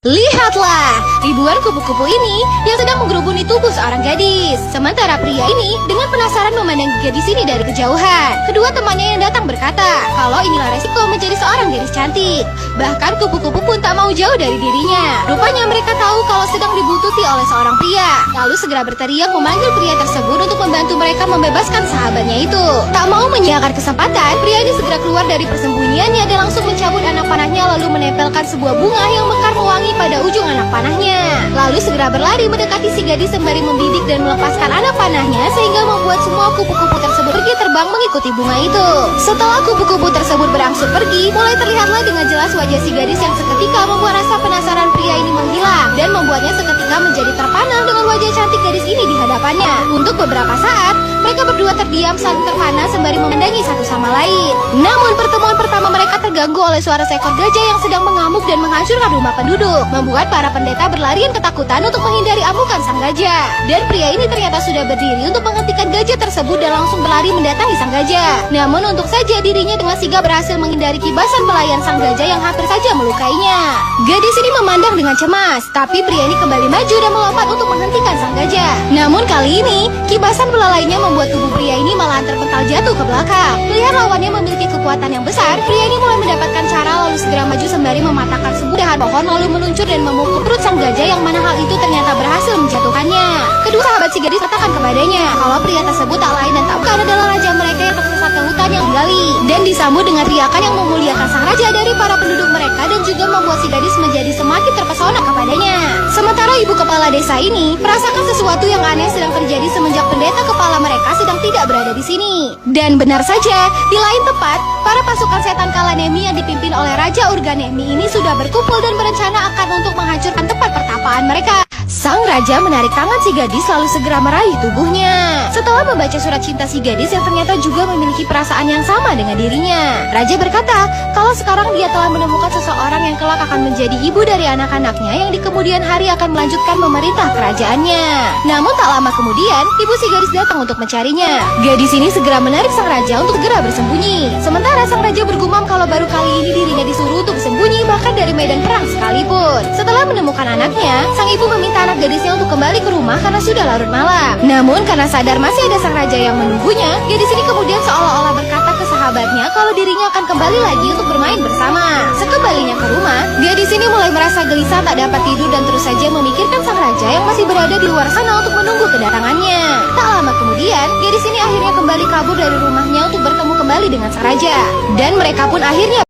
Lihatlah, ribuan kupu-kupu ini yang sedang menggerubuni tubuh seorang gadis. Sementara pria ini dengan penasaran memandang gadis ini dari kejauhan. Kedua temannya yang datang berkata, kalau inilah resiko menjadi seorang gadis cantik. Bahkan kupu-kupu pun tak mau jauh dari dirinya. Rupanya mereka tahu kalau sedang dibuntuti oleh seorang pria. Lalu segera berteriak memanggil pria tersebut untuk membantu mereka membebaskan sahabatnya itu. Tak mau menyiapkan kesempatan, pria ini segera keluar dari persembunyiannya dan langsung mencabut anak panahnya lalu menempelkan sebuah bunga yang mekar mewangi pada ujung anak panahnya. Lalu segera berlari mendekati si gadis sembari membidik dan melepaskan anak panahnya sehingga membuat semua kupu-kupu tersebut pergi terbang mengikuti bunga itu. Setelah kupu-kupu tersebut berangsur pergi, mulai terlihatlah dengan jelas wajah si gadis yang seketika membuat rasa penasaran pria ini menghilang dan membuatnya seketika menjadi terpana dengan wajah cantik gadis ini di hadapannya. Untuk beberapa saat, mereka berdua terdiam saling terpana sembari memandangi satu sama lain. Namun pertemuan pertama mereka terganggu oleh suara seekor gajah yang sedang mengamuk dan menghancurkan rumah penduduk, membuat para pendeta berlarian ketakutan untuk menghindari amukan sang gajah. Dan pria ini ternyata sudah berdiri untuk menghentikan gajah tersebut dan langsung berlari mendatangi sang gajah. Namun untuk saja dirinya dengan sigap berhasil menghindari kibasan belayan sang gajah yang hampir saja melukainya. Gadis ini memandang dengan cemas, tapi pria ini kembali maju dan melompat untuk menghentikan sang gajah. Namun kali ini, kibasan belalainya membuat tubuh pria ini malahan terpental jatuh ke belakang. Melihat lawannya memiliki kekuatan yang besar, pria ini mulai mendapatkan cara lalu segera maju sembari mematahkan sebuah dahan pohon lalu meluncur dan memukul perut sang gajah yang mana hal itu ternyata berhasil menjatuhkannya. Kedua sahabat si gadis katakan kepadanya kalau pria tersebut tak lain dan tak bukan adalah raja mereka yang tersesat ke hutan yang menggali, dan disambut dengan riakan yang memuliakan sang raja dari para penduduk mereka dan juga membuat si gadis menjadi semakin terpesona kepadanya. Sementara ibu kepala desa ini merasakan sesuatu yang aneh sedang terjadi semenjak pendeta kepala mereka sedang tidak berada di sini. Dan benar saja, di lain tempat, para pasukan setan Kalanemi yang dipimpin oleh Raja Urganemi ini sudah berkumpul dan berencana akan untuk menghancurkan tempat pertapaan mereka. Sang raja menarik tangan si gadis lalu segera meraih tubuhnya. Setelah membaca surat cinta si gadis yang ternyata juga memiliki perasaan yang sama dengan dirinya, raja berkata kalau sekarang dia telah menemukan seseorang yang kelak akan menjadi ibu dari anak-anaknya yang di kemudian hari akan melanjutkan memerintah kerajaannya. Namun tak lama kemudian, ibu si gadis datang untuk mencarinya. Gadis ini segera menarik sang raja untuk segera bersembunyi. Sementara sang raja bergumam kalau baru kali ini dirinya disuruh untuk bersembunyi bahkan dari medan perang sekalipun. Setelah menemukan anaknya, sang ibu meminta anak gadisnya untuk kembali ke rumah karena sudah larut malam. Namun karena sadar masih ada sang raja yang menunggunya, gadis ini kemudian seolah-olah berkata ke sahabatnya kalau dirinya akan kembali lagi untuk bermain bersama. Sekembalinya ke rumah, gadis ini mulai merasa gelisah tak dapat tidur dan terus saja memikirkan sang raja yang masih berada di luar sana untuk menunggu kedatangannya. Tak lama kemudian, gadis ini akhirnya kembali kabur dari rumahnya untuk bertemu kembali dengan sang raja. Dan mereka pun akhirnya